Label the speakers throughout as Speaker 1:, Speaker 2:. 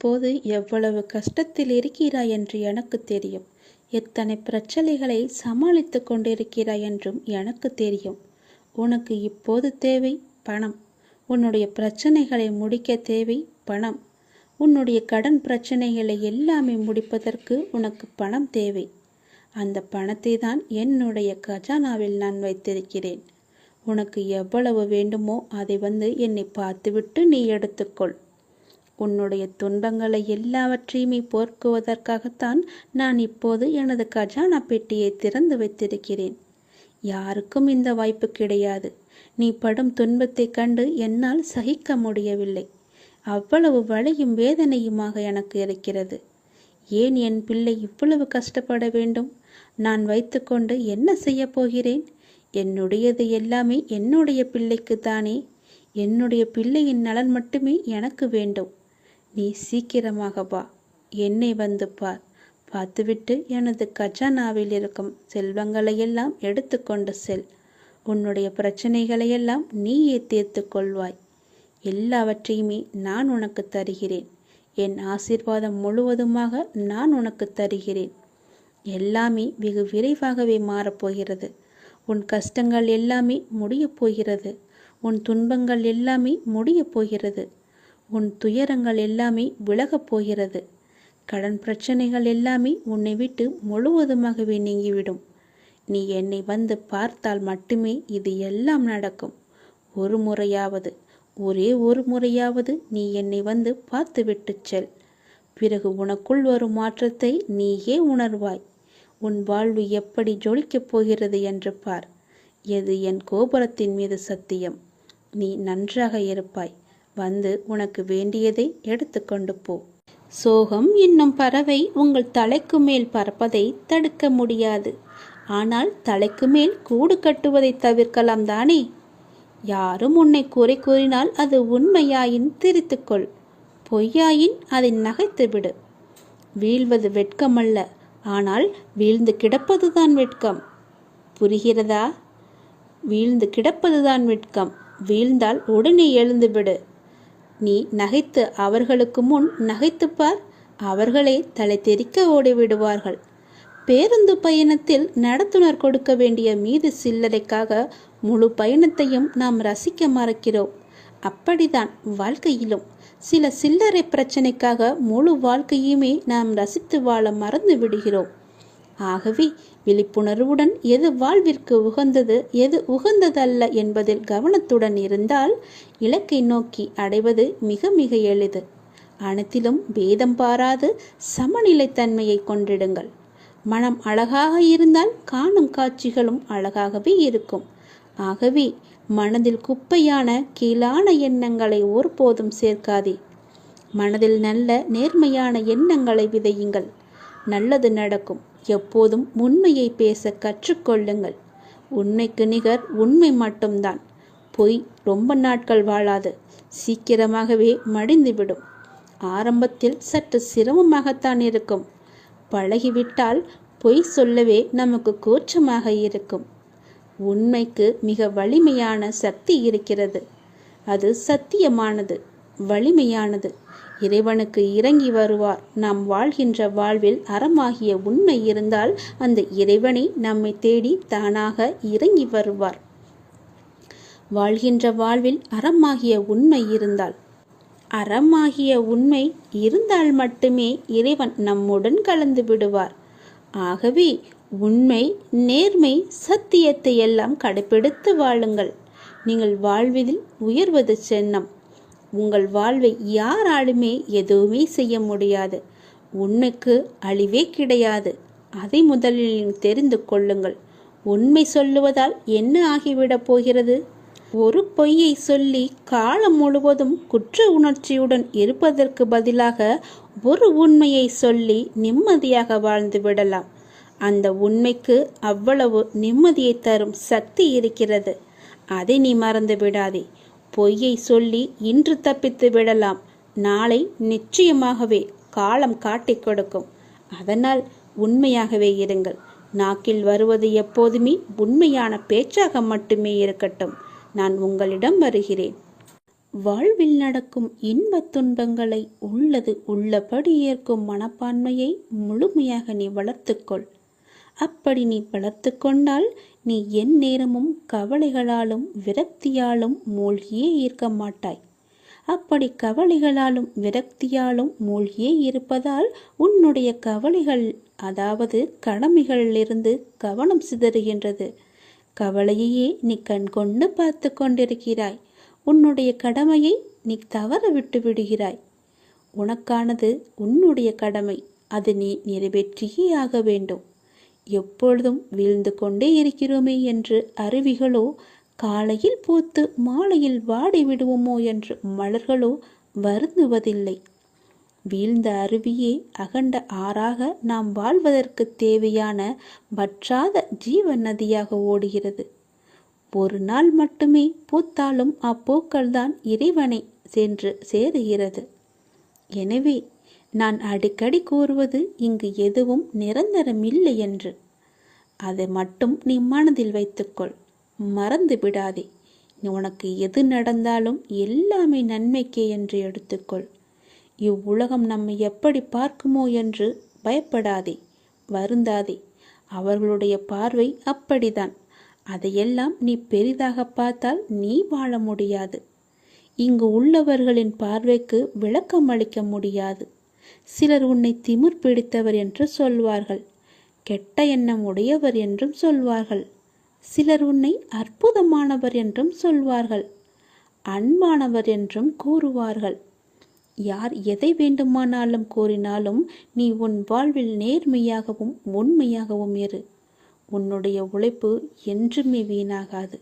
Speaker 1: இப்போது எவ்வளவு கஷ்டத்தில் இருக்கிறாய் என்று எனக்கு தெரியும். எத்தனை பிரச்சனைகளை சமாளித்து கொண்டிருக்கிறாய் என்றும் எனக்கு தெரியும். உனக்கு இப்போது தேவை பணம். உன்னுடைய பிரச்சனைகளை முடிக்க தேவை பணம். உன்னுடைய கடன் பிரச்சனைகளை எல்லாமே முடிப்பதற்கு உனக்கு பணம் தேவை. அந்த பணத்தை தான் என்னுடைய கஜானாவில் நான் வைத்திருக்கிறேன். உனக்கு எவ்வளவு வேண்டுமோ அதை என்னை பார்த்துவிட்டு நீ எடுத்துக்கொள். உன்னுடைய துன்பங்களை எல்லாவற்றையுமே போக்குவதற்காகத்தான் நான் இப்போது எனது கஜானா பெட்டியை திறந்து வைத்திருக்கிறேன். யாருக்கும் இந்த வாய்ப்பு கிடையாது. நீ படும் துன்பத்தை கண்டு என்னால் சகிக்க முடியவில்லை. அவ்வளவு வலியும் வேதனையுமாக எனக்கு இருக்கிறது. ஏன் என் பிள்ளை இவ்வளவு கஷ்டப்பட வேண்டும்? நான் வைத்துக்கொண்டு என்ன செய்ய போகிறேன்? என்னுடையது எல்லாமே என்னுடைய பிள்ளைக்கு தானே. என்னுடைய பிள்ளையின் நலன் மட்டுமே எனக்கு வேண்டும். நீ சீக்கிரமாக வா, என்னை பார். பார்த்துவிட்டு எனது கஜானாவில் இருக்கும் செல்வங்களையெல்லாம் எடுத்துக்கொண்டு செல். உன்னுடைய பிரச்சனைகளையெல்லாம் நீயே தீர்த்து கொள்வாய். எல்லாவற்றையுமே நான் உனக்கு தருகிறேன். என் ஆசீர்வாதம் முழுவதுமாக நான் உனக்கு தருகிறேன். எல்லாமே வெகு விரைவாகவே மாறப்போகிறது. உன் கஷ்டங்கள் எல்லாமே முடியப் போகிறது. உன் துன்பங்கள் எல்லாமே முடியப் போகிறது. உன் துயரங்கள் எல்லாமே விலகப் போகிறது. கடன் பிரச்சனைகள் எல்லாமே உன்னை விட்டு முழுவதுமாகவே நீங்கிவிடும். நீ என்னை பார்த்தால் மட்டுமே இது எல்லாம் நடக்கும். ஒரு முறையாவது, ஒரே ஒரு முறையாவது நீ என்னை பார்த்துவிட்டு செல். பிறகு உனக்குள் வரும் மாற்றத்தை நீயே உணர்வாய். உன் வாழ்வு எப்படி ஜொலிக்கப் போகிறது என்று பார். எது என் கோபுரத்தின் மீது சத்தியம். நீ நன்றாக இருப்பாய். உனக்கு வேண்டியதை எடுத்துக்கொண்டு போ. சோகம் என்னும் பறவை உங்கள் தலைக்கு மேல் பறப்பதை தடுக்க முடியாது. ஆனால் தலைக்கு மேல் கூடு கட்டுவதை தவிர்க்கலாம் தானே? யாரும் உன்னை குறை கூறினால் அது உண்மையாயின் திரித்துக்கொள். பொய்யாயின் அதை நகைத்து விடு. வீழ்வது வெட்கமல்ல, ஆனால் வீழ்ந்து கிடப்பதுதான் வெட்கம். புரிகிறதா? வீழ்ந்து கிடப்பதுதான் வெட்கம். வீழ்ந்தால் உடனே எழுந்துவிடு. நீ நகைத்து அவர்களுக்கு முன் நகைத்துப்பார். அவர்களே தலை தெறிக்க ஓடிவிடுவார்கள். பேருந்து பயணத்தில் நடத்துனர் கொடுக்க வேண்டிய மீது சில்லறைக்காக முழு பயணத்தையும் நாம் ரசிக்க மறக்கிறோம். அப்படிதான் வாழ்க்கையிலும் சில சில்லறை பிரச்சனைக்காக முழு வாழ்க்கையுமே நாம் ரசித்து வாழ மறந்து விடுகிறோம். ஆகவே விழிப்புணர்வுடன் எது வாழ்விற்கு உகந்தது, எது உகந்ததல்ல என்பதில் கவனத்துடன் இருந்தால் இலக்கை நோக்கி அடைவது மிக மிக எளிது. அனைத்திலும் பேதம் பாராது சமநிலைத்தன்மையை கொண்டிடுங்கள். மனம் அழகாக இருந்தால் காணும் காட்சிகளும் அழகாகவே இருக்கும். ஆகவே மனதில் குப்பையான கீழான எண்ணங்களை ஒருபோதும் சேர்க்காதே. மனதில் நல்ல நேர்மையான எண்ணங்களை விதையுங்கள். நல்லது நடக்கும். எப்போதும் உண்மையை பேச கற்றுக்கொள்ளுங்கள். உண்மைக்கு நிகர் உண்மை மட்டும்தான். பொய் ரொம்ப நாட்கள் வாழாது. சீக்கிரமாகவே மடிந்துவிடும். ஆரம்பத்தில் சற்று சிரமமாகத்தான் இருக்கும். பழகிவிட்டால் பொய் சொல்லவே நமக்கு கூச்சமாக இருக்கும். உண்மைக்கு மிக வலிமையான சக்தி இருக்கிறது. அது சத்தியமானது, வலிமையானது. இறைவனுக்கு இறங்கி வருவார். நாம் வாழ்கின்ற வாழ்வில் அறமாகிய உண்மை இருந்தால் அந்த இறைவனை நம்மை தேடி தானாக இறங்கி வருவார். வாழ்கின்ற வாழ்வில் அறமாகிய உண்மை இருந்தால், அறமாகிய உண்மை இருந்தால் மட்டுமே இறைவன் நம்முடன் கலந்து விடுவார். ஆகவே உண்மை, நேர்மை, சத்தியத்தை எல்லாம் கடைபிடித்து வாழுங்கள். நீங்கள் வாழ்வதில் உயர்வது சென்னம். உங்கள் வாழ்வை யாராலுமே எதுவுமே செய்ய முடியாது. உண்மைக்கு அழிவே கிடையாது. அதை முதலில் தெரிந்து கொள்ளுங்கள். உண்மை சொல்லுவதால் என்ன ஆகிவிடப் போகிறது? ஒரு பொய்யை சொல்லி காலம் முழுவதும் குற்ற உணர்ச்சியுடன் இருப்பதற்கு பதிலாக ஒரு உண்மையை சொல்லி நிம்மதியாக வாழ்ந்து விடலாம். அந்த உண்மைக்கு அவ்வளவு நிம்மதியை தரும் சக்தி இருக்கிறது. அதை நீ மறந்து விடாதே. பொய்யை சொல்லி இன்று தப்பித்து விடலாம். நாளை நிச்சயமாகவே காலம் காட்டிக் கொடுக்கும். அதனால் உண்மையாகவே இருங்கள். நாக்கில் வருவது எப்போதுமே உண்மையான பேச்சாக மட்டுமே இருக்கட்டும். நான் உங்களிடம் வருகிறேன். வாழ்வில் நடக்கும் இன்பத் துன்பங்களை உள்ளது உள்ளபடி ஏற்கும் மனப்பான்மையை முழுமையாக நீ வளர்த்துக்கொள். அப்படி நீ வளர்த்து கொண்டால் நீ என் நேரமும் கவலைகளாலும் விரக்தியாலும் மூழ்கியே இருக்க மாட்டாய். அப்படி கவலைகளாலும் விரக்தியாலும் மூழ்கியே இருப்பதால் உன்னுடைய கவலைகள், அதாவது கடமைகளிலிருந்து கவனம் சிதறுகின்றது. கவலையையே நீ கண்கொண்டு பார்த்து கொண்டிருக்கிறாய். உன்னுடைய கடமையை நீ தவற விட்டு விடுகிறாய். உனக்கானது உன்னுடைய கடமை, அது நீ நிறைவேற்றியே ஆக வேண்டும். எப்பொழுதும் வீழ்ந்து கொண்டே இருக்கிறோமே என்று அருவிகளோ, காலையில் பூத்து மாலையில் வாடி விடுவோமோ என்று மலர்களோ வருந்துவதில்லை. வீழ்ந்த அருவியே அகண்ட ஆறாக நாம் வாழ்வதற்கு தேவையான வற்றாத ஜீவ நதியாக ஓடுகிறது. ஒரு நாள் மட்டுமே பூத்தாலும் அப்பூக்கள்தான் இறைவனை சென்று சேருகிறது. எனவே நான் அடிக்கடி கூறுவது இங்கு எதுவும் நிரந்தரமில்லை என்று. அதை மட்டும் நீ மனதில் வைத்துக்கொள், மறந்து விடாதே. உனக்கு எது நடந்தாலும் எல்லாமே நன்மைக்கே என்று எடுத்துக்கொள். இவ்வுலகம் நம்மை எப்படி பார்க்குமோ என்று பயப்படாதே, வருந்தாதே. அவர்களுடைய பார்வை அப்படிதான். அதையெல்லாம் நீ பெரிதாக பார்த்தால் நீ வாழ முடியாது. இங்கு உள்ளவர்களின் பார்வைக்கு விளக்கம் அளிக்க முடியாது. சிலர் உன்னை திமிர் பிடித்தவர் என்று சொல்வார்கள், கெட்ட எண்ணம் உடையவர் என்றும் சொல்வார்கள். சிலர் உன்னை அற்புதமானவர் என்றும் சொல்வார்கள், அன்பானவர் என்றும் கூறுவார்கள். யார் எதை வேண்டுமானாலும் கூறினாலும் நீ உன் வாழ்வில் நேர்மையாகவும் உண்மையாகவும் இரு. உன்னுடைய உழைப்பு என்றுமே வீணாகாது.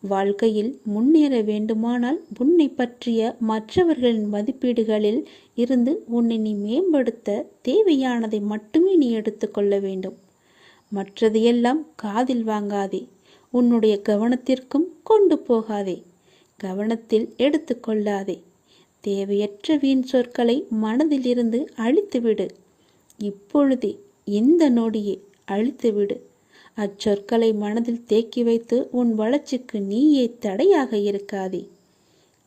Speaker 1: வாழ்க்கையில் முன்னேற வேண்டுமானால் உன்னை பற்றிய மற்றவர்களின் மதிப்பீடுகளில் இருந்து உன்னை நீ மேம்படுத்த தேவையானதை மட்டுமே நீ எடுத்துக்கொள்ள வேண்டும். மற்றதையெல்லாம் காதில் வாங்காதே, உன்னுடைய கவனத்திற்கும் கொண்டு போகாதே, கவனத்தில் எடுத்துக்கொள்ளாதே. தேவையற்ற வீண் சொற்களை மனதிலிருந்து அழித்துவிடு. இப்பொழுதே, இந்த நொடியே அழித்துவிடு. அச்சொற்களை மனதில் தேக்கி வைத்து உன் வளர்ச்சிக்கு நீயே தடையாக இருக்காதே.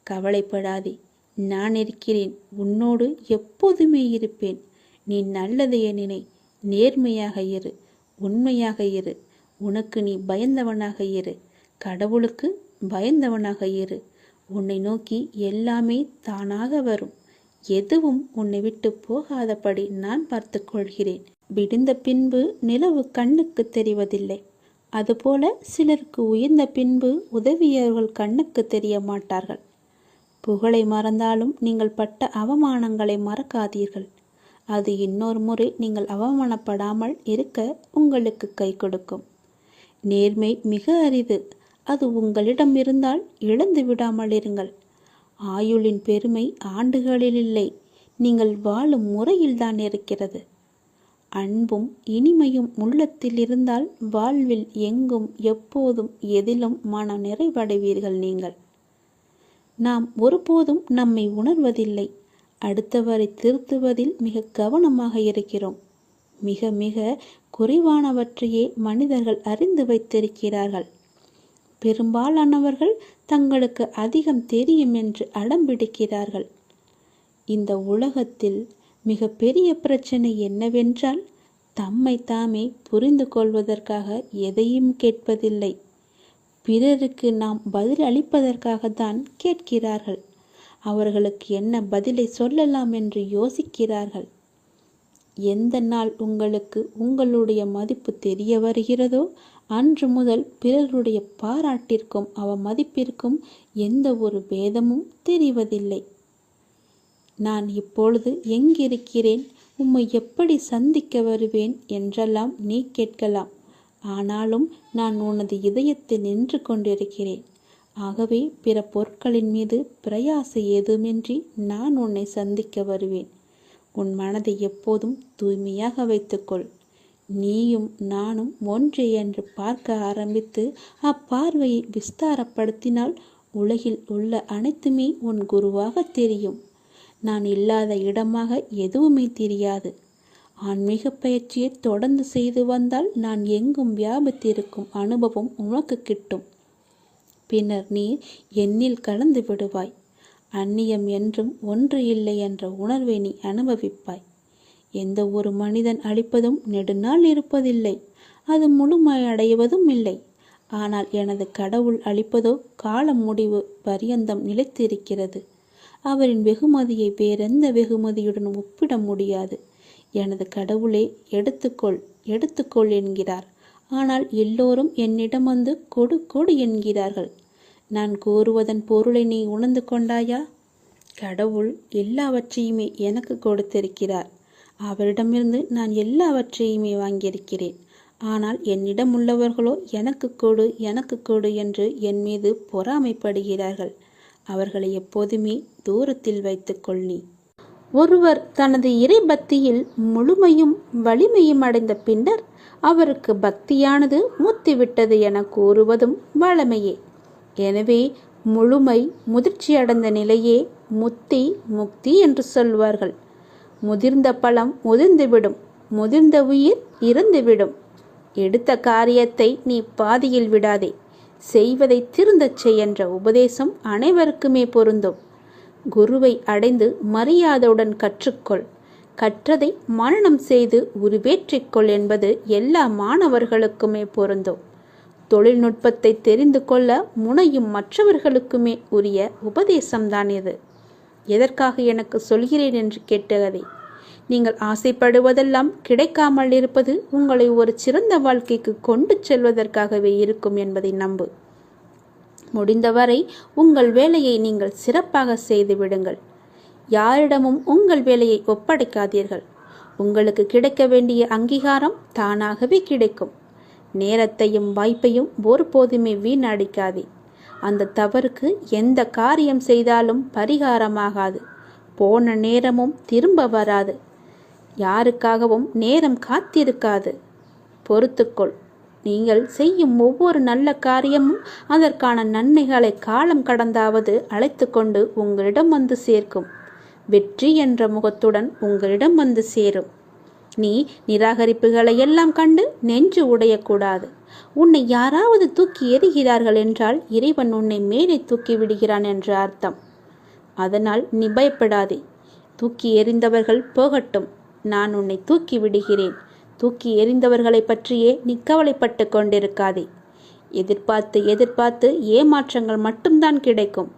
Speaker 1: கவலைப்படாதே, நான் இருக்கிறேன், உன்னோடு எப்போதுமே இருப்பேன். நீ நல்லதையே நினை, நேர்மையாக இரு, உண்மையாக இரு. உனக்கு நீ பயந்தவனாக இரு, கடவுளுக்கு பயந்தவனாக இரு. உன்னை நோக்கி எல்லாமே தானாக வரும். எதுவும் உன்னை விட்டு போகாதபடி நான் பார்த்து கொள்கிறேன். விடிந்த பின்பு நிலவு கண்ணுக்கு தெரிவதில்லை. அதுபோல சிலருக்கு உயர்ந்த பின்பு உதவியவர்கள் கண்ணுக்கு தெரிய மாட்டார்கள். புகழை மறந்தாலும் நீங்கள் பட்ட அவமானங்களை மறக்காதீர்கள். அது இன்னொரு முறை நீங்கள் அவமானப்படாமல் இருக்க உங்களுக்கு கை கொடுக்கும். நேர்மை மிக அரிது. அது உங்களிடம் இருந்தால் இழந்து விடாமல் இருங்கள். ஆயுளின் பெருமை ஆண்டுகளில் இல்லை, நீங்கள் வாழும் முறையில்தான் இருக்கிறது. அன்பும் இனிமையும் உள்ளத்தில் இருந்தால் வாழ்வில் எங்கும் எப்போதும் எதிலும் மன நிறைவடைவீர்கள். நீங்கள் நாம் ஒருபோதும் நம்மை உணர்வதில்லை. அடுத்தவரை திருத்துவதில் மிக கவனமாக இருக்கிறோம். மிக மிக குறைவானவற்றையே மனிதர்கள் அறிந்து வைத்திருக்கிறார்கள். பெரும்பாலானவர்கள் தங்களுக்கு அதிகம் தெரியும் என்று அடம்பிடிக்கிறார்கள். இந்த உலகத்தில் மிக பெரிய பிரச்சனை என்னவென்றால், தம்மை தாமே புரிந்து கொள்வதற்காக எதையும் கேட்பதில்லை. பிறருக்கு நாம் பதில் அளிப்பதற்காகத்தான் கேட்கிறார்கள். அவர்களுக்கு என்ன பதிலை சொல்லலாம் என்று யோசிக்கிறார்கள். எந்த நாள் உங்களுக்கு உங்களுடைய மதிப்பு தெரிய வருகிறதோ அன்று முதல் பிறருடைய பாராட்டிற்கும் அவமதிப்பிற்கும் எந்த ஒரு பேதமும் தெரிவதில்லை. நான் இப்பொழுது எங்கிருக்கிறேன், உம்மை எப்படி சந்திக்க வருவேன் என்றெல்லாம் நீ கேட்கலாம். ஆனாலும் நான் உனது இதயத்தில் நின்று கொண்டிருக்கிறேன். ஆகவே பிற பொருட்களின் மீது பிரயாசை ஏதுமின்றி நான் உன்னை சந்திக்க வருவேன். உன் மனதை எப்போதும் தூய்மையாக வைத்துக்கொள். நீயும் நானும் ஒன்றே என்று பார்க்க ஆரம்பித்து அப்பார்வையை விஸ்தாரப்படுத்தினால் உலகில் உள்ள அனைத்துமே உன் குருவாக தெரியும். நான் இல்லாத இடமாக எதுவுமே தெரியாது. ஆன்மீக பயிற்சியை தொடர்ந்து செய்து வந்தால் நான் எங்கும் வியாபித்திருக்கும் அனுபவம் உனக்கு கிட்டும். பின்னர் நீ என்னில் கலந்து விடுவாய். அந்நியம் என்றும் ஒன்று இல்லை என்ற உணர்வை நீ அனுபவிப்பாய். எந்த ஒரு மனிதன் அழிப்பதும் நெடுநாள் இருப்பதில்லை, அது முழுமையடைவதும் இல்லை. ஆனால் எனது கடவுள் அளிப்பதோ காலம் முடிவு பரியந்தம் நிலைத்திருக்கிறது. அவரின் வெகுமதியை வேறெந்த வெகுமதியுடன் ஒப்பிட முடியாது. எனது கடவுளே எடுத்துக்கொள் எடுத்துக்கொள் என்கிறார். ஆனால் எல்லோரும் என்னிடம் வந்து கொடு கொடு என்கிறார்கள். நான் கூறுவதன் பொருளை நீ உணர்ந்து கொண்டாயா? கடவுள் எல்லாவற்றையுமே எனக்கு கொடுத்திருக்கிறார். அவரிடமிருந்து நான் எல்லாவற்றையுமே வாங்கியிருக்கிறேன். ஆனால் என்னிடம் உள்ளவர்களோ எனக்கு கொடு எனக்கு கொடு என்று என் மீது பொறாமைப்படுகிறார்கள். அவர்களை எப்போதுமே தூரத்தில் வைத்துக்கொள் நீ. ஒருவர் தனது இறை பக்தியில் முழுமையும் வலிமையும் அடைந்த பின்னர் அவருக்கு பக்தியானது முத்திவிட்டது என கூறுவதும் வழமையே. எனவே முழுமை முதிர்ச்சியடைந்த நிலையே முத்தி முக்தி என்று சொல்வார்கள். முதிர்ந்த பழம் முதிர்ந்துவிடும், முதிர்ந்த உயிர் இறந்துவிடும். எடுத்த காரியத்தை நீ பாதியில் விடாதே, செய்வதை திருந்தச் செய் என்ற உபதேசம் அனைவருக்குமே பொருந்தும். குருவை அடைந்து மரியாதையுடன் கற்றுக்கொள், கற்றதை மனனம் செய்து உருவேற்றிக்கொள் என்பது எல்லா மாணவர்களுக்குமே பொருந்தும். தொழில்நுட்பத்தை தெரிந்து கொள்ள முனையும் மற்றவர்களுக்குமே உரிய உபதேசம்தான் இது. எதற்காக எனக்கு சொல்கிறேன் என்று கேட்டதை, நீங்கள் ஆசைப்படுவதெல்லாம் கிடைக்காமல் இருப்பது உங்களை ஒரு சிறந்த வாழ்க்கைக்கு கொண்டு செல்வதற்காகவே இருக்கும் என்பதை நம்பு. முடிந்தவரை உங்கள் வேலையை நீங்கள் சிறப்பாக செய்து விடுங்கள். யாரிடமும் உங்கள் வேலையை ஒப்படைக்காதீர்கள். உங்களுக்கு கிடைக்க வேண்டிய அங்கீகாரம் தானாகவே கிடைக்கும். நேரத்தையும் வாய்ப்பையும் ஒருபோதுமே வீணடிக்காதே. அந்த தவறுக்கு எந்த காரியம் செய்தாலும் பரிகாரமாகாது. போன நேரமும் திரும்ப வராது. யாருக்காகவும் நேரம் காத்திருக்காது. பொறுத்துக்கொள். நீங்கள் செய்யும் ஒவ்வொரு நல்ல காரியமும் அதற்கான நன்மைகளை காலம் கடந்தாவது அழைத்து கொண்டு உங்களிடம் வந்து சேர்க்கும். வெற்றி என்ற முகத்துடன் உங்களிடம் வந்து சேரும். நீ நிராகரிப்புகளை எல்லாம் கண்டு நெஞ்சு உடையக்கூடாது. உன்னை யாராவது தூக்கி எறிகிறார்கள் என்றால் இறைவன் உன்னை மேலே தூக்கி விடுகிறான் என்று அர்த்தம். அதனால் நீ பயப்படாதே. தூக்கி எறிந்தவர்கள் போகட்டும், நான் உன்னை தூக்கி விடுகிறேன். தூக்கி எறிந்தவர்களை பற்றியே நீ கவலைப்பட்டு கொண்டிருக்காதே. எதிர்பார்த்து எதிர்பார்த்து ஏமாற்றங்கள் மட்டும்தான் கிடைக்கும்.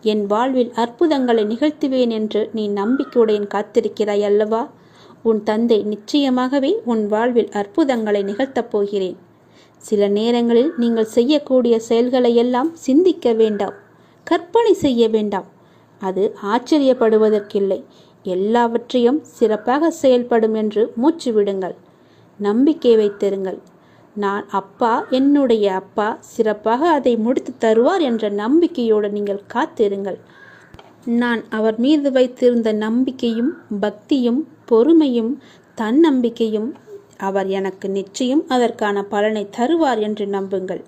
Speaker 1: என் வாழ்வில் அற்புதங்களை நிகழ்த்துவேன் என்று நீ நம்பிக்கையுடன் காத்திருக்கிறாய் அல்லவா? உன் தந்தை நிச்சயமாகவே உன் வாழ்வில் அற்புதங்களை நிகழ்த்தப் போகிறேன். சில நேரங்களில் நீங்கள் செய்யக்கூடிய செயல்களை எல்லாம் சிந்திக்க வேண்டாம், கற்பனை செய்ய வேண்டாம். அது ஆச்சரியப்படுவதற்கில்லை. எல்லாவற்றையும் சிறப்பாக செயல்படும் என்று மூச்சு விடுங்கள். நம்பிக்கை வைத்திருங்கள். நான் அப்பா, என்னுடைய அப்பா சிறப்பாக அதை முடித்து தருவார் என்ற நம்பிக்கையோடு நீங்கள் காத்திருங்கள். நான் அவர் மீது வைத்திருந்த நம்பிக்கையும் பக்தியும் பொறுமையும் தன்னம்பிக்கையும் அவர் எனக்கு நிச்சயம் அதற்கான பலனை தருவார் என்று நம்புங்கள்.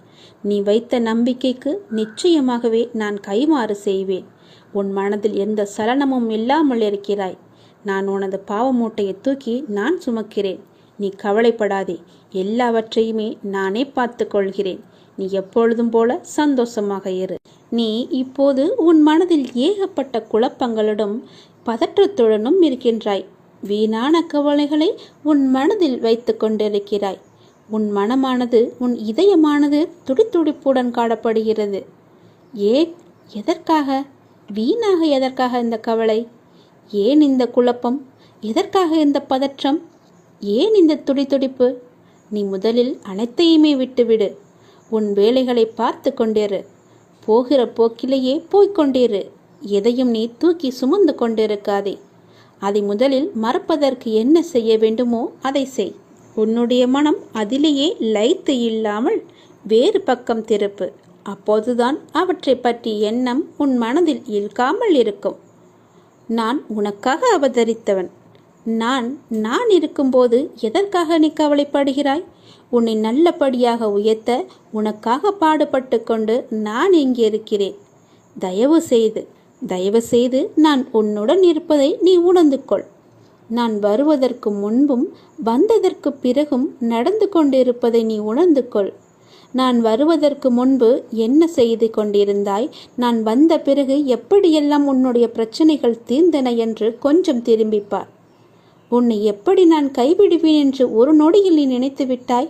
Speaker 1: நீ வைத்த நம்பிக்கைக்கு நிச்சயமாகவே நான் கைமாறு செய்வேன். உன் மனதில் எந்த சலனமும் இல்லாமல் இருக்கிறாய். நான் உனது பாவ மூட்டையை தூக்கி நான் சுமக்கிறேன். நீ கவலைப்படாதே. எல்லாவற்றையுமே நானே பார்த்து கொள்கிறேன். நீ எப்பொழுதும் போல சந்தோஷமாக இரு. நீ இப்போது உன் மனதில் ஏகப்பட்ட குழப்பங்களுடன் பதற்றத்துடனும் இருக்கின்றாய். வீணான கவலைகளை உன் மனதில் வைத்து கொண்டிருக்கிறாய். உன் மனமானது, உன் இதயமானது துடித்துடிப்புடன் காணப்படுகிறது. ஏன்? எதற்காக? வீணாக எதற்காக இந்த கவலை? ஏன் இந்த குழப்பம்? எதற்காக இந்த பதற்றம்? ஏன் இந்த துடித்துடிப்பு? நீ முதலில் அனைத்தையுமே விட்டுவிடு. உன் வேலைகளை பார்த்து கொண்டிரு. போகிற போக்கிலேயே போய்கொண்டிரு. எதையும் நீ தூக்கி சுமந்து கொண்டிருக்காதே. அதை முதலில் மறப்பதற்கு என்ன செய்ய வேண்டுமோ அதை செய். உன்னுடைய மனம் அதிலேயே லயித்து இல்லாமல் வேறு பக்கம் திருப்பு. அப்போதுதான் அவற்றை பற்றி எண்ணம் உன் மனதில் இழுக்காமல் இருக்கும். நான் உனக்காக அவதரித்தவன். நான் இருக்கும்போது எதற்காக நீ கவலைப்படுகிறாய்? உன்னை நல்லபடியாக உயர்த்த உனக்காக பாடுபட்டு கொண்டு நான் இங்கே இருக்கிறேன். தயவு செய்து நான் உன்னுடன் இருப்பதை நீ உணர்ந்து கொள். நான் வருவதற்கு முன்பும் வந்ததற்கு பிறகும் நடந்து கொண்டிருப்பதை நீ உணர்ந்து கொள். நான் வருவதற்கு முன்பு என்ன செய்து கொண்டிருந்தாய், நான் வந்த பிறகு எப்படியெல்லாம் உன்னுடைய பிரச்சனைகள் தீர்ந்தன என்று கொஞ்சம் திரும்பிப்பார். உன்னை எப்படி நான் கைவிடுவேன் என்று ஒரு நொடியில் நீ நினைத்து விட்டாய்?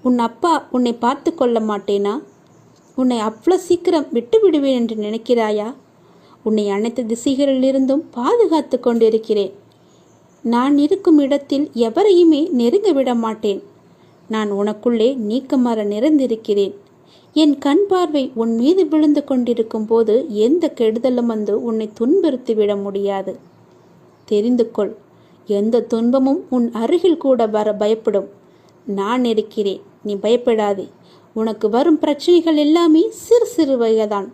Speaker 1: உன் அப்பா உன்னை பார்த்து கொள்ள மாட்டேனா? உன்னை அவ்வளோ சீக்கிரம் விட்டு விடுவேன் என்று நினைக்கிறாயா? உன்னை அனைத்து திசைகளிலிருந்தும் பாதுகாத்து கொண்டிருக்கிறேன். நான் இருக்கும் இடத்தில் எவரையுமே நெருங்க விட மாட்டேன். நான் உனக்குள்ளே நீக்கமர நிறைந்திருக்கிறேன். என் கண் பார்வை உன் மீது விழுந்து கொண்டிருக்கும் போது எந்த கெடுதலும் வந்து உன்னை துன்புறுத்திவிட முடியாது. தெரிந்து கொள், எந்த துன்பமும் உன் அருகில் கூட வர பயப்படும். நான் இருக்கிறேன், நீ பயப்படாதே. உனக்கு வரும் பிரச்சனைகள் எல்லாமே சிறு சிறு வகைதான்.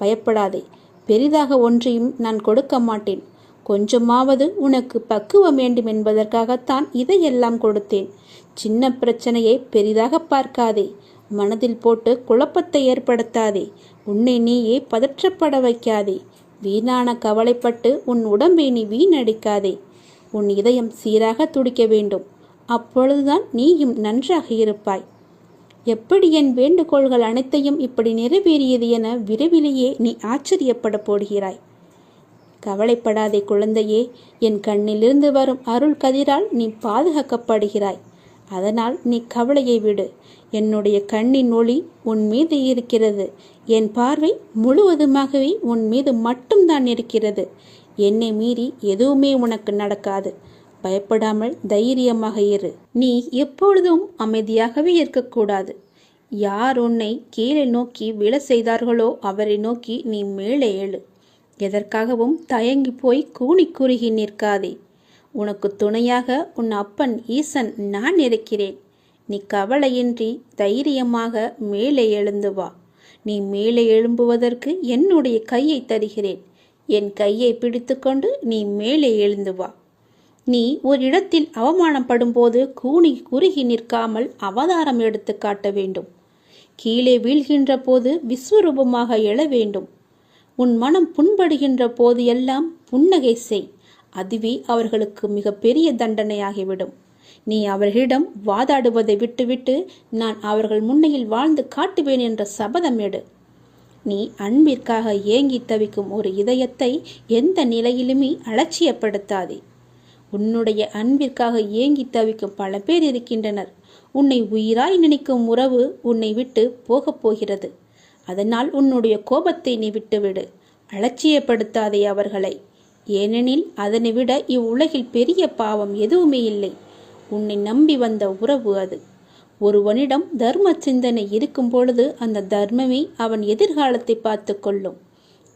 Speaker 1: பயப்படாதே. பெரிதாக ஒன்றையும் நான் கொடுக்க மாட்டேன். கொஞ்சமாவது உனக்கு பக்குவம் வேண்டும் என்பதற்காகத்தான் இதையெல்லாம் கொடுத்தேன். சின்ன பிரச்சனையை பெரிதாக பார்க்காதே. மனதில் போட்டு குழப்பத்தை ஏற்படுத்தாதே. உன்னை நீயே பதற்றப்பட வைக்காதே. வீணான கவலைப்பட்டு உன் உடம்பை நீ வீணடிக்காதே. உன் இதயம் சீராக துடிக்க வேண்டும். அப்பொழுதுதான் நீயும் நன்றாக இருப்பாய். எப்படி என் வேண்டுகோள்கள் அனைத்தையும் இப்படி நிறைவேறியது என விரைவிலேயே நீ ஆச்சரியப்பட போடுகிறாய். கவலைப்படாதே குழந்தையே. என் கண்ணிலிருந்து வரும் அருள் கதிரால் நீ பாதுகாக்கப்படுகிறாய். அதனால் நீ கவலையை விடு. என்னுடைய கண்ணின் ஒளி உன் மீது இருக்கிறது. என் பார்வை முழுவதுமாகவே உன் மீது மட்டும்தான் இருக்கிறது. என்னை மீறி எதுவுமே உனக்கு நடக்காது. பயப்படாமல் தைரியமாக இரு. நீ எப்பொழுதும் அமைதியாகவே இருக்கக்கூடாது. யார் உன்னை கீழே நோக்கி விழ செய்தார்களோ அவரை நோக்கி நீ மேலே எழு. எதற்காகவும் தயங்கி போய் கூனி குறுகி நிற்காதே. உனக்கு துணையாக உன் அப்பன் ஈசன் நான் இருக்கிறேன். நீ கவலையின்றி தைரியமாக மேலே எழுந்து வா. நீ மேலே எழும்புவதற்கு என்னுடைய கையை தருகிறேன். என் கையை பிடித்துக்கொண்டு நீ மேலே எழுந்து வா. நீ ஒரு இடத்தில் அவமானப்படும் போது கூனி குறுகி நிற்காமல் அவதாரம் எடுத்து காட்ட வேண்டும். கீழே வீழ்கின்ற போது விஸ்வரூபமாக எழ வேண்டும். உன் மனம் புண்படுகின்ற போது எல்லாம் புன்னகை செய். அதுவே அவர்களுக்கு மிக பெரிய தண்டனையாகிவிடும். நீ அவர்களிடம் வாதாடுவதை விட்டுவிட்டு நான் அவர்கள் முன்னையில் வாழ்ந்து காட்டுவேன் என்ற சபதம் எடு. நீ அன்பிற்காக ஏங்கி தவிக்கும் ஒரு இதயத்தை எந்த நிலையிலுமே அலட்சியப்படுத்தாதே. உன்னுடைய அன்பிற்காக ஏங்கி தவிக்கும் பல பேர் இருக்கின்றனர். உன்னை உயிராய் நினைக்கும் உறவு உன்னை விட்டு போகப் போகிறது. அதனால் உன்னுடைய கோபத்தை நீ விட்டுவிடு. அலட்சியப்படுத்தாதே அவர்களை. ஏனெனில் அதனை விட இவ்வுலகில் பெரிய பாவம் எதுவுமே இல்லை. உன்னை நம்பி வந்த உறவு அது. ஒருவனிடம் தர்ம சிந்தனை இருக்கும் பொழுது அந்த தர்மமே அவன் எதிர்காலத்தை பார்த்து கொள்ளும்.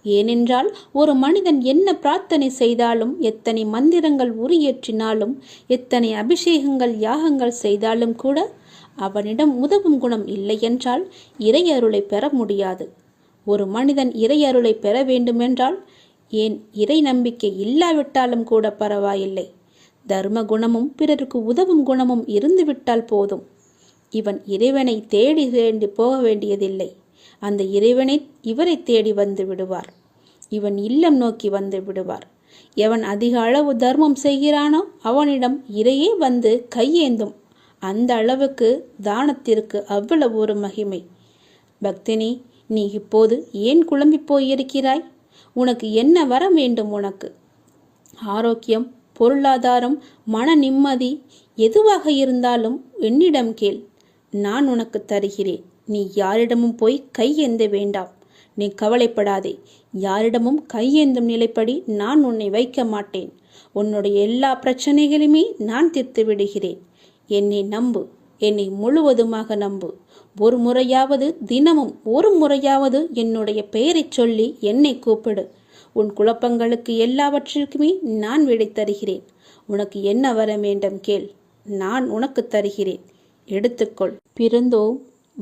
Speaker 1: ஏனென்றால் ஒரு மனிதன் என்ன பிரார்த்தனை செய்தாலும், எத்தனை மந்திரங்கள் உரியேற்றினாலும், எத்தனை அபிஷேகங்கள் யாகங்கள் செய்தாலும் கூட அவனிடம் உதவும் குணம் இல்லை என்றால் இறையருளை பெற முடியாது. ஒரு மனிதன் இறையருளை பெற வேண்டுமென்றால், ஏன் இறை நம்பிக்கை இல்லாவிட்டாலும் கூட பரவாயில்லை, தர்ம குணமும் பிறருக்கு உதவும் குணமும் இருந்துவிட்டால் போதும். இவன் இறைவனை தேடி போக வேண்டியதில்லை. அந்த இறைவனை இவரை தேடி வந்து விடுவார். இவன் இல்லம் நோக்கி வந்து விடுவார். எவன் அதிக அளவு தர்மம் செய்கிறானோ அவனிடம் இறையே வந்து கையேந்தும். அந்த அளவுக்கு தானத்திற்கு அவ்வளவு ஒரு மகிமை. பக்தினி, நீ இப்போது ஏன் குழம்பி போயிருக்கிறாய்? உனக்கு என்ன வர வேண்டும்? உனக்கு ஆரோக்கியம், பொருளாதாரம், மன நிம்மதி எதுவாக இருந்தாலும் என்னிடம் கேள். நான் உனக்கு தருகிறேன். நீ யாரிடமும் போய் கையேந்த வேண்டாம். நீ கவலைப்படாதே. யாரிடமும் கையேந்தும் நிலைப்படி நான் உன்னை வைக்க மாட்டேன். உன்னுடைய எல்லா பிரச்சனைகளுமே நான் தீர்த்து விடுகிறேன். என்னை நம்பு. என்னை முழுவதுமாக நம்பு. ஒரு முறையாவது, தினமும் ஒரு முறையாவது என்னுடைய பெயரை சொல்லி என்னை கூப்பிடு. உன் குழப்பங்களுக்கு எல்லாவற்றிற்குமே நான் விடை தருகிறேன். உனக்கு என்ன வர வேண்டும் கேள். நான் உனக்கு தருகிறேன். எடுத்துக்கொள். பிறந்தோம்,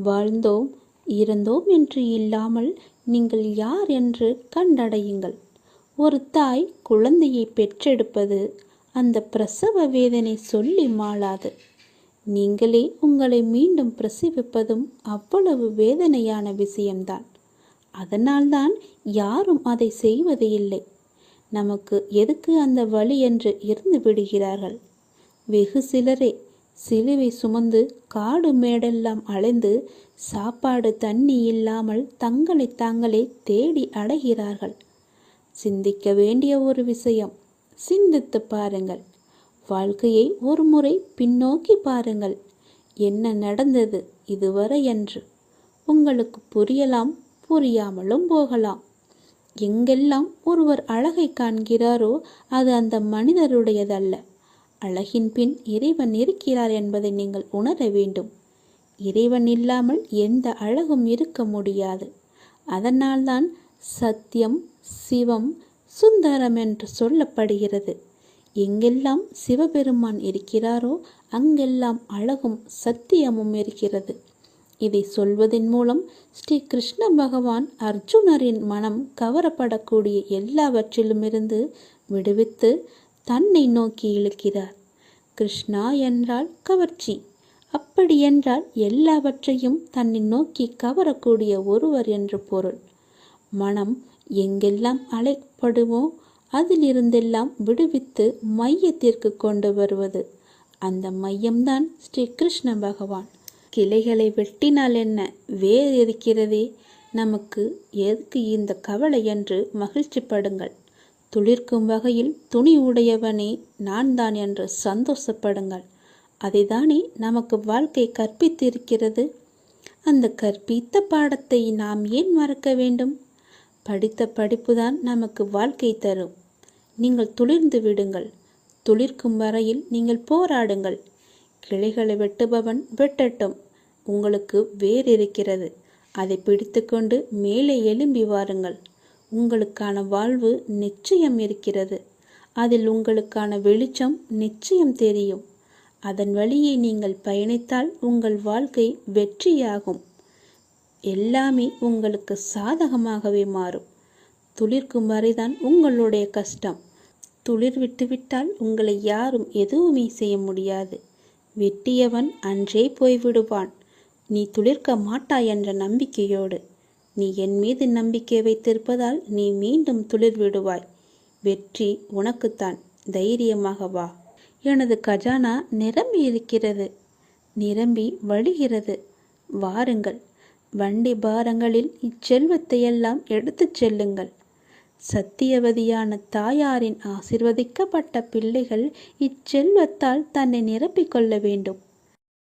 Speaker 1: வாழ்ந்தோம், இறந்தோம் என்று இல்லாமல் நீங்கள் யார் என்று கண்டடையுங்கள். ஒரு தாய் குழந்தையை பெற்றெடுப்பது அந்த பிரசவ வேதனை சொல்லி மாளாது. நீங்களே உங்களை மீண்டும் பிரசவிப்பதும் அவ்வளவு வேதனையான விஷயம்தான். அதனால்தான் யாரும் அதை செய்வது இல்லை. நமக்கு எதுக்கு அந்த வலி என்று இருந்து விடுகிறார்கள். வெகு சிலரே. சிலுவை சுமந்து காடு மேடெல்லாம் அலைந்து சாப்பாடு தண்ணி இல்லாமல் தங்களை தாங்களே தேடி அடைகிறார்கள். சிந்திக்க வேண்டிய ஒரு விஷயம். சிந்தித்து பாருங்கள். வாழ்க்கையை ஒரு முறை பின்னோக்கி பாருங்கள். என்ன நடந்தது இதுவரை என்று உங்களுக்கு புரியலாம், புரியாமலும் போகலாம். எங்கெல்லாம் ஒருவர் அழகை காண்கிறாரோ அது அந்த மனிதருடையதல்ல. அழகின் பின் இறைவன் இருக்கிறார் என்பதை நீங்கள் உணர வேண்டும். இறைவன் இல்லாமல் எந்த அழகும் இருக்க முடியாது. அதனால்தான் சத்தியம், சிவம், சுந்தரம் என்று சொல்லப்படுகிறது. எங்கெல்லாம் சிவபெருமான் இருக்கிறாரோ அங்கெல்லாம் அழகும் சத்தியமும் இருக்கிறது. இதை சொல்வதன் மூலம் ஸ்ரீ கிருஷ்ண பகவான் அர்ஜுனரின் மனம் கவரப்படக்கூடிய எல்லாவற்றிலுமிருந்து விடுவித்து தன்னை நோக்கி இழுக்கிறார். கிருஷ்ணா என்றால் கவர்ச்சி. அப்படி என்றால் எல்லாவற்றையும் தன்னை நோக்கி கவரக்கூடிய ஒருவர் என்று பொருள். மனம் எங்கெல்லாம் அலைப்படுமோ அதிலிருந்தெல்லாம் விடுவித்து மையத்திற்கு கொண்டு வருவது. அந்த மையம்தான் ஸ்ரீ கிருஷ்ண பகவான். கிளைகளை வெட்டினால் என்ன, வேர் இருக்கிறதே, நமக்கு எதுக்கு இந்த கவலை என்று மகிழ்ச்சி படுங்கள். துளிர்க்கும் வகையில் துணி உடையவனே நான் தான் என்று சந்தோஷப்படுங்கள். அதைதானே நமக்கு வாழ்க்கை கற்பித்திருக்கிறது. அந்த கற்பித்த பாடத்தை நாம் ஏன் மறக்க வேண்டும்? படித்த படிப்புதான் நமக்கு வாழ்க்கை தரும். நீங்கள் துளிர்ந்து விடுங்கள். துளிர்க்கும் வரையில் நீங்கள் போராடுங்கள். கிளைகளை வெட்டுபவன் வெட்டட்டும். உங்களுக்கு வேர் இருக்கிறது. அதை பிடித்து கொண்டு மேலே எழும்பி வாருங்கள். உங்களுக்கான வாழ்வு நிச்சயம் இருக்கிறது. அதில் உங்களுக்கான வெளிச்சம் நிச்சயம் தெரியும். அதன் வழியை நீங்கள் பயணித்தால் உங்கள் வாழ்க்கை வெற்றியாகும். எல்லாமே உங்களுக்கு சாதகமாகவே மாறும். துளிர்க்கும் வரைதான் உங்களுடைய கஷ்டம். துளிர் விட்டுவிட்டால் உங்களை யாரும் எதுவுமே செய்ய முடியாது. வெட்டியவன் அன்றே போய்விடுவான். நீ துளிர்க்க மாட்டாய் என்ற நம்பிக்கையோடு. நீ என் மீது நம்பிக்கை வைத்திருப்பதால் நீ மீண்டும் துளிர் விடுவாய். வெற்றி உனக்குத்தான். தைரியமாக வா. எனது கஜானா நிரம்பி இருக்கிறது, நிரம்பி வழிகிறது. வாருங்கள். வண்டி பாரங்களில் இச்செல்வத்தையெல்லாம் எடுத்துச் செல்லுங்கள். சத்தியவதியான தாயாரின் ஆசிர்வதிக்கப்பட்ட பிள்ளைகள் இச்செல்வத்தால் தன்னை நிரப்பிக் கொள்ள வேண்டும்.